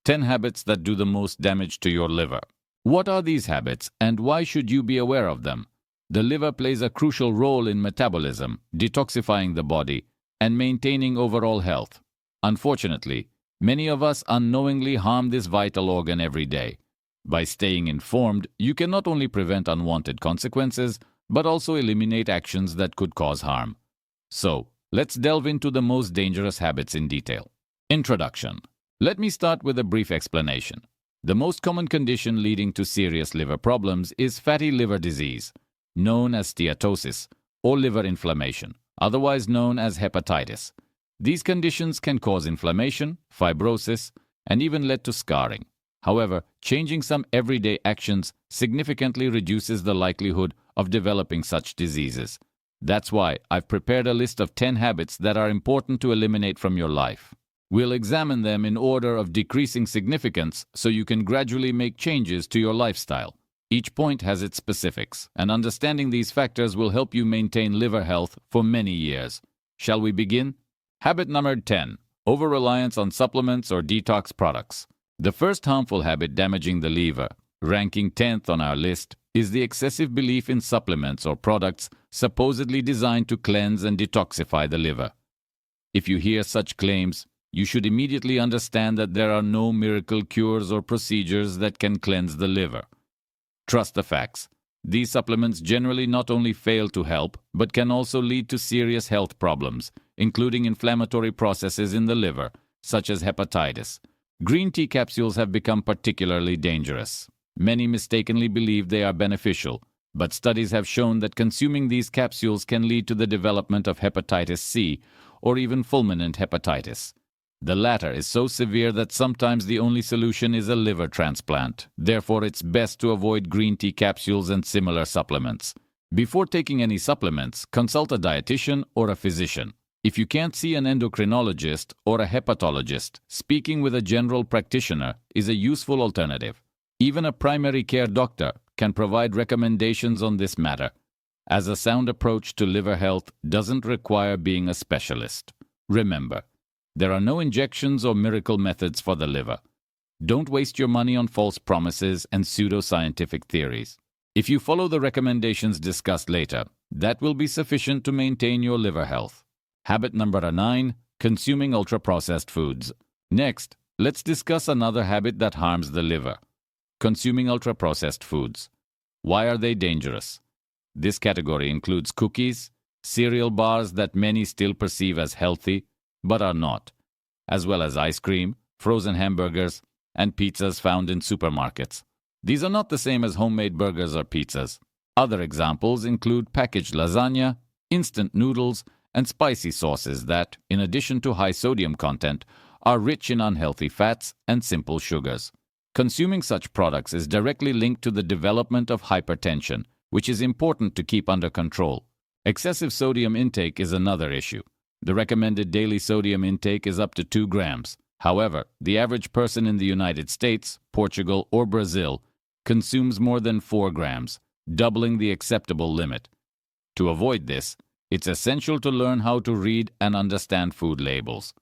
10 habits that do the most damage to your liver. What are these habits and why should you be aware of them? The liver plays a crucial role in metabolism, detoxifying the body, and maintaining overall health. Unfortunately, many of us unknowingly harm this vital organ every day. By staying informed, you can not only prevent unwanted consequences, but also eliminate actions that could cause harm. So, let's delve into the most dangerous habits in detail. Introduction. Let me start with a brief explanation. The most common condition leading to serious liver problems is fatty liver disease, known as steatosis, or liver inflammation, otherwise known as hepatitis. These conditions can cause inflammation, fibrosis, and even lead to scarring. However, changing some everyday actions significantly reduces the likelihood of developing such diseases. That's why I've prepared a list of 10 habits that are important to eliminate from your life. We'll examine them in order of decreasing significance so you can gradually make changes to your lifestyle. Each point has its specifics, and understanding these factors will help you maintain liver health for many years. Shall we begin? Habit number 10. Over-reliance on supplements or detox products. The first harmful habit damaging the liver, ranking 10th on our list, is the excessive belief in supplements or products supposedly designed to cleanse and detoxify the liver. If you hear such claims, you should immediately understand that there are no miracle cures or procedures that can cleanse the liver. Trust the facts. These supplements generally not only fail to help, but can also lead to serious health problems, including inflammatory processes in the liver, such as hepatitis. Green tea capsules have become particularly dangerous. Many mistakenly believe they are beneficial, but studies have shown that consuming these capsules can lead to the development of hepatitis C or even fulminant hepatitis. The latter is so severe that sometimes the only solution is a liver transplant. Therefore, it's best to avoid green tea capsules and similar supplements. Before taking any supplements, consult a dietitian or a physician. If you can't see an endocrinologist or a hepatologist, speaking with a general practitioner is a useful alternative. Even a primary care doctor can provide recommendations on this matter, as a sound approach to liver health doesn't require being a specialist. Remember, there are no injections or miracle methods for the liver. Don't waste your money on false promises and pseudoscientific theories. If you follow the recommendations discussed later, that will be sufficient to maintain your liver health. Habit number 9. Consuming ultra-processed foods. Next, let's discuss another habit that harms the liver. Consuming ultra-processed foods. Why are they dangerous? This category includes cookies, cereal bars that many still perceive as healthy, but are not, as well as ice cream, frozen hamburgers, and pizzas found in supermarkets. These are not the same as homemade burgers or pizzas. Other examples include packaged lasagna, instant noodles, and spicy sauces that, in addition to high sodium content, are rich in unhealthy fats and simple sugars. Consuming such products is directly linked to the development of hypertension, which is important to keep under control. Excessive sodium intake is another issue. The recommended daily sodium intake is up to 2 grams. However, the average person in the United States, Portugal, or Brazil consumes more than 4 grams, doubling the acceptable limit. To avoid this, it's essential to learn how to read and understand food labels.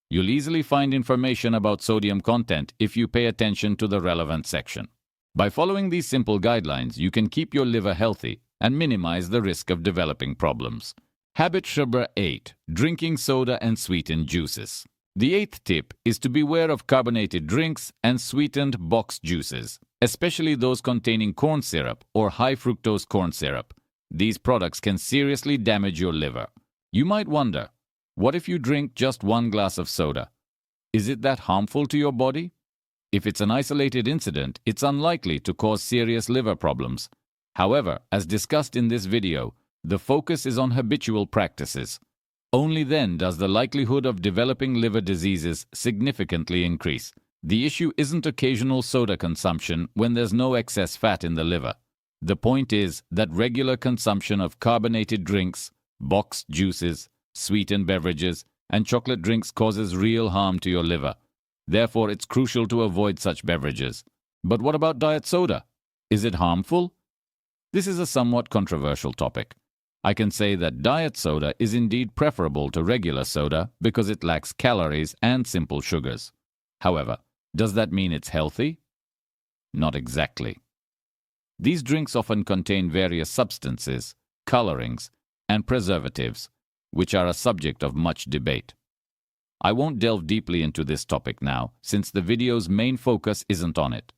You'll easily find information about sodium content if you pay attention to the relevant section. By following these simple guidelines, you can keep your liver healthy and minimize the risk of developing problems. Habit number 8. Drinking soda and sweetened juices. The 8th tip is to beware of carbonated drinks and sweetened boxed juices, especially those containing corn syrup or high fructose corn syrup. These products can seriously damage your liver. You might wonder, what if you drink just 1 glass of soda? Is it that harmful to your body? If it's an isolated incident, it's unlikely to cause serious liver problems. However, as discussed in this video, the focus is on habitual practices. Only then does the likelihood of developing liver diseases significantly increase. The issue isn't occasional soda consumption when there's no excess fat in the liver. The point is that regular consumption of carbonated drinks, boxed juices, sweetened beverages, and chocolate drinks causes real harm to your liver. Therefore, it's crucial to avoid such beverages. But what about diet soda? Is it harmful? This is a somewhat controversial topic. I can say that diet soda is indeed preferable to regular soda because it lacks calories and simple sugars. However, Does that mean it's healthy? Not exactly. These drinks often contain various substances, colorings, and preservatives, which are a subject of much debate. I won't delve deeply into this topic now, since the video's main focus isn't on it.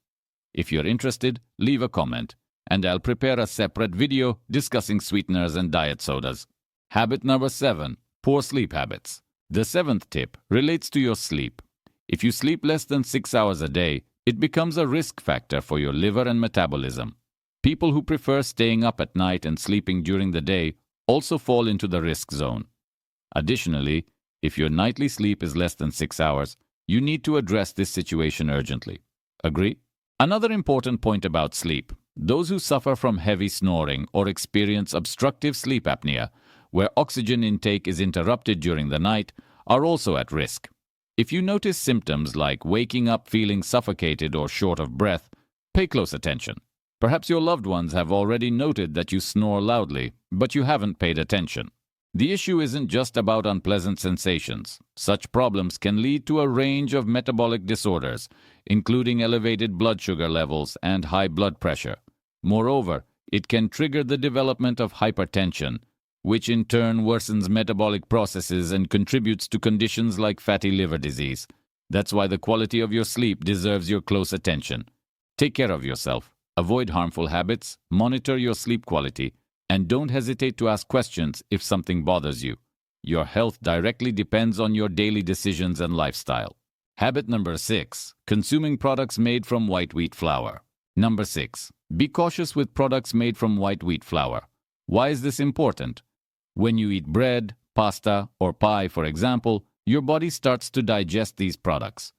If you're interested, leave a comment, and I'll prepare a separate video discussing sweeteners and diet sodas. Habit number 7. Poor sleep habits. The 7th tip relates to your sleep. If you sleep less than 6 hours a day, it becomes a risk factor for your liver and metabolism. People who prefer staying up at night and sleeping during the day also fall into the risk zone. Additionally, if your nightly sleep is less than 6 hours, you need to address this situation urgently. Agree? Another important point about sleep: those who suffer from heavy snoring or experience obstructive sleep apnea, where oxygen intake is interrupted during the night, are also at risk. If you notice symptoms like waking up feeling suffocated or short of breath, pay close attention. Perhaps your loved ones have already noted that you snore loudly, but you haven't paid attention. The issue isn't just about unpleasant sensations. Such problems can lead to a range of metabolic disorders, including elevated blood sugar levels and high blood pressure. Moreover, it can trigger the development of hypertension, which in turn worsens metabolic processes and contributes to conditions like fatty liver disease. That's why the quality of your sleep deserves your close attention. Take care of yourself, avoid harmful habits, monitor your sleep quality, and don't hesitate to ask questions if something bothers you. Your health directly depends on your daily decisions and lifestyle. Habit number 6. Consuming products made from white wheat flour. Number 6. Be cautious with products made from white wheat flour. Why is this important? When you eat bread, pasta, or pie, for example, your body starts to digest these products.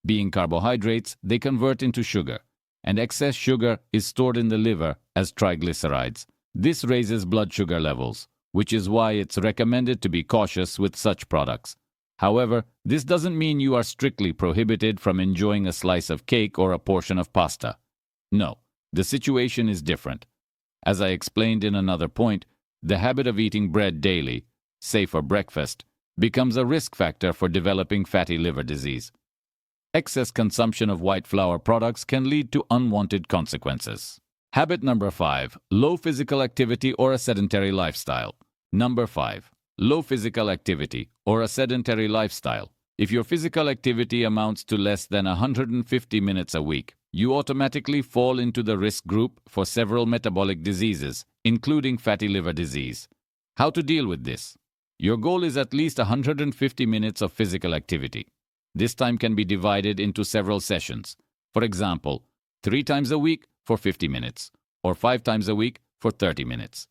Being carbohydrates, they convert into sugar, and excess sugar is stored in the liver as triglycerides. This raises blood sugar levels, which is why it's recommended to be cautious with such products. However, this doesn't mean you are strictly prohibited from enjoying a slice of cake or a portion of pasta. No, the situation is different. As I explained in another point, the habit of eating bread daily, say for breakfast, becomes a risk factor for developing fatty liver disease. Excess consumption of white flour products can lead to unwanted consequences. Habit number 5. Low physical activity or a sedentary lifestyle. Number 5. Low physical activity or a sedentary lifestyle. If your physical activity amounts to less than 150 minutes a week, you automatically fall into the risk group for several metabolic diseases, including fatty liver disease. How to deal with this? Your goal is at least 150 minutes of physical activity. This time can be divided into several sessions. For example, 3 times a week for 50 minutes, or 5 times a week for 30 minutes.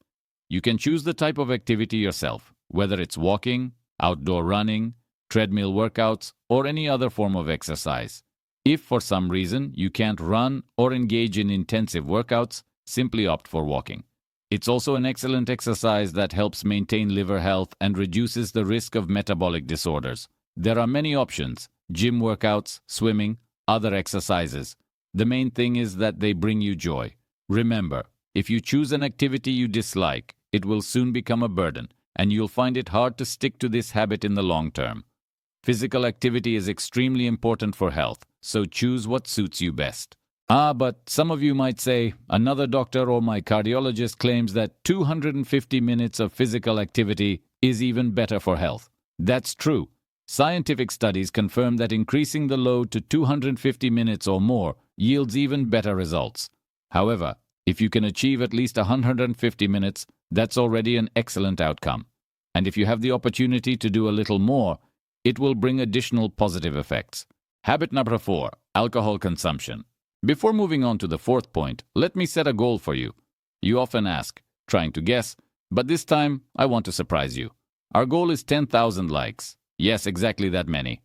You can choose the type of activity yourself, whether it's walking, outdoor running, treadmill workouts, or any other form of exercise. If for some reason you can't run or engage in intensive workouts, simply opt for walking. It's also an excellent exercise that helps maintain liver health and reduces the risk of metabolic disorders. There are many options: gym workouts, swimming, other exercises. The main thing is that they bring you joy. Remember, if you choose an activity you dislike, it will soon become a burden, and you'll find it hard to stick to this habit in the long term. Physical activity is extremely important for health, so choose what suits you best. But some of you might say, another doctor or my cardiologist claims that 250 minutes of physical activity is even better for health. That's true. Scientific studies confirm that increasing the load to 250 minutes or more yields even better results. However, if you can achieve at least 150 minutes, that's already an excellent outcome. And if you have the opportunity to do a little more, it will bring additional positive effects. Habit number 4. Alcohol consumption. Before moving on to the 4th point, let me set a goal for you. You often ask, trying to guess, but this time I want to surprise you. Our goal is 10,000 likes. Yes, exactly that many.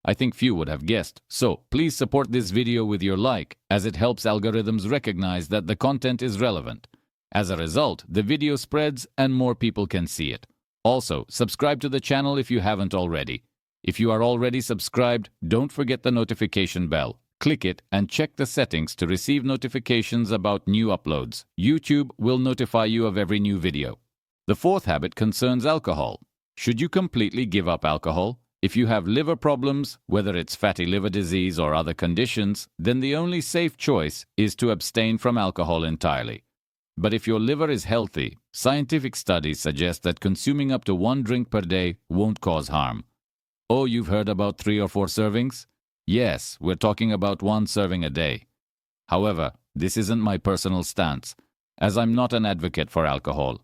I think few would have guessed, so please support this video with your like, as it helps algorithms recognize that the content is relevant. As a result, the video spreads and more people can see it. Also, subscribe to the channel if you haven't already. If you are already subscribed, don't forget the notification bell. Click it and check the settings to receive notifications about new uploads. YouTube will notify you of every new video. The 4th habit concerns alcohol. Should you completely give up alcohol? If you have liver problems, whether it's fatty liver disease or other conditions, then the only safe choice is to abstain from alcohol entirely. But if your liver is healthy, scientific studies suggest that consuming up to 1 drink per day won't cause harm. Oh, you've heard about 3 or 4 servings? Yes, we're talking about 1 serving a day. However, this isn't my personal stance, as I'm not an advocate for alcohol.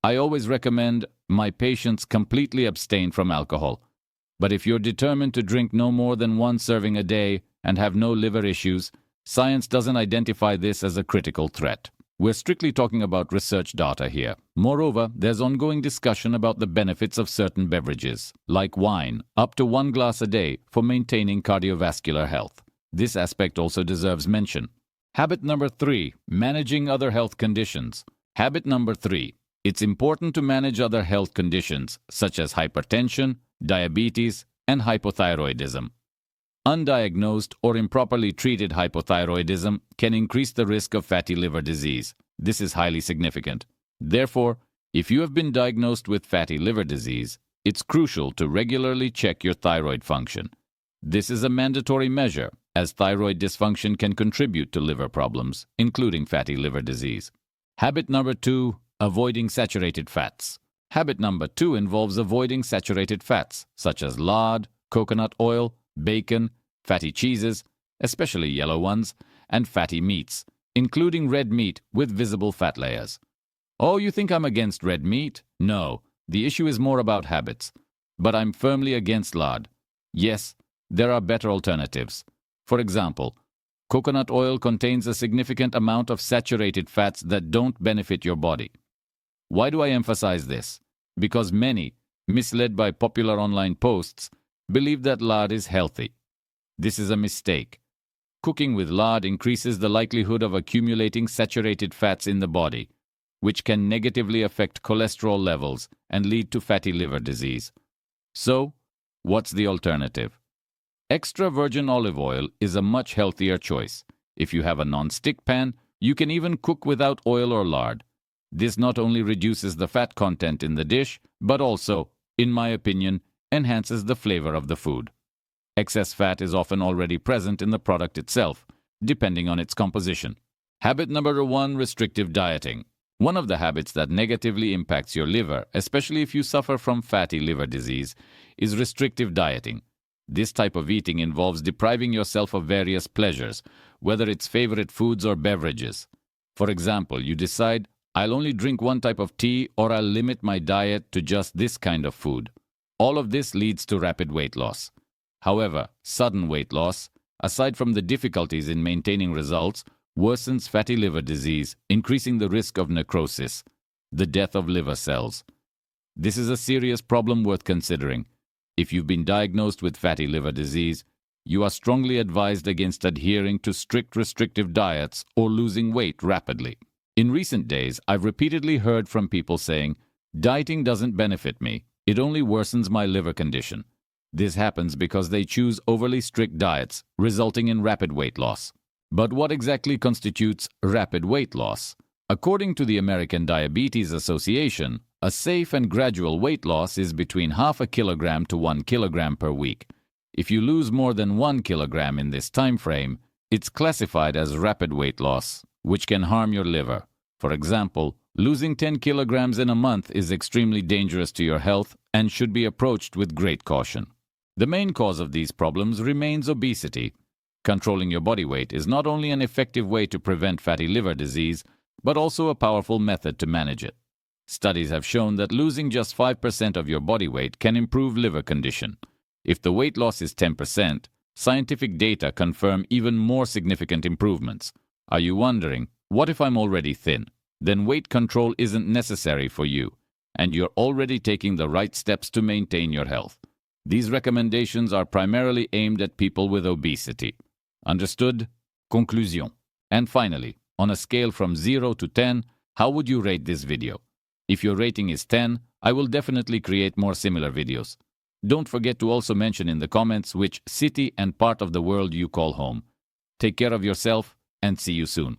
I always recommend my patients completely abstain from alcohol. But if you're determined to drink no more than 1 serving a day and have no liver issues, science doesn't identify this as a critical threat. We're strictly talking about research data here. Moreover, there's ongoing discussion about the benefits of certain beverages, like wine, up to 1 glass a day for maintaining cardiovascular health. This aspect also deserves mention. Habit number 3, managing other health conditions. Habit number 3, it's important to manage other health conditions such as hypertension, diabetes, and hypothyroidism. Undiagnosed or improperly treated hypothyroidism can increase the risk of fatty liver disease. This is highly significant. Therefore, if you have been diagnosed with fatty liver disease, it's crucial to regularly check your thyroid function. This is a mandatory measure, as thyroid dysfunction can contribute to liver problems, including fatty liver disease. Habit number 2, avoiding saturated fats. Habit number 2 involves avoiding saturated fats, such as lard, coconut oil, bacon, fatty cheeses, especially yellow ones, and fatty meats, including red meat with visible fat layers. Oh, you think I'm against red meat? No, the issue is more about habits. But I'm firmly against lard. Yes, there are better alternatives. For example, coconut oil contains a significant amount of saturated fats that don't benefit your body. Why do I emphasize this? Because many, misled by popular online posts, believe that lard is healthy. This is a mistake. Cooking with lard increases the likelihood of accumulating saturated fats in the body, which can negatively affect cholesterol levels and lead to fatty liver disease. So, what's the alternative? Extra virgin olive oil is a much healthier choice. If you have a non-stick pan, you can even cook without oil or lard. This not only reduces the fat content in the dish, but also, in my opinion, enhances the flavor of the food. Excess fat is often already present in the product itself, depending on its composition. Habit number 1, restrictive dieting. One of the habits that negatively impacts your liver, especially if you suffer from fatty liver disease, is restrictive dieting. This type of eating involves depriving yourself of various pleasures, whether it's favorite foods or beverages. For example, you decide, I'll only drink 1 type of tea or I'll limit my diet to just this kind of food. All of this leads to rapid weight loss. However, sudden weight loss, aside from the difficulties in maintaining results, worsens fatty liver disease, increasing the risk of necrosis, the death of liver cells. This is a serious problem worth considering. If you've been diagnosed with fatty liver disease, you are strongly advised against adhering to strict restrictive diets or losing weight rapidly. In recent days, I've repeatedly heard from people saying, dieting doesn't benefit me, it only worsens my liver condition. This happens because they choose overly strict diets, resulting in rapid weight loss. But what exactly constitutes rapid weight loss? According to the American Diabetes Association, a safe and gradual weight loss is between half a kilogram to 1 kilogram per week. If you lose more than 1 kilogram in this time frame, it's classified as rapid weight loss, which can harm your liver. For example, losing 10 kilograms in a month is extremely dangerous to your health and should be approached with great caution. The main cause of these problems remains obesity. Controlling your body weight is not only an effective way to prevent fatty liver disease, but also a powerful method to manage it. Studies have shown that losing just 5% of your body weight can improve liver condition. If the weight loss is 10%, scientific data confirm even more significant improvements. Are you wondering, what if I'm already thin? Then weight control isn't necessary for you, and you're already taking the right steps to maintain your health. These recommendations are primarily aimed at people with obesity. Understood? Conclusion. And finally, on a scale from 0 to 10, how would you rate this video? If your rating is 10, I will definitely create more similar videos. Don't forget to also mention in the comments which city and part of the world you call home. Take care of yourself and see you soon.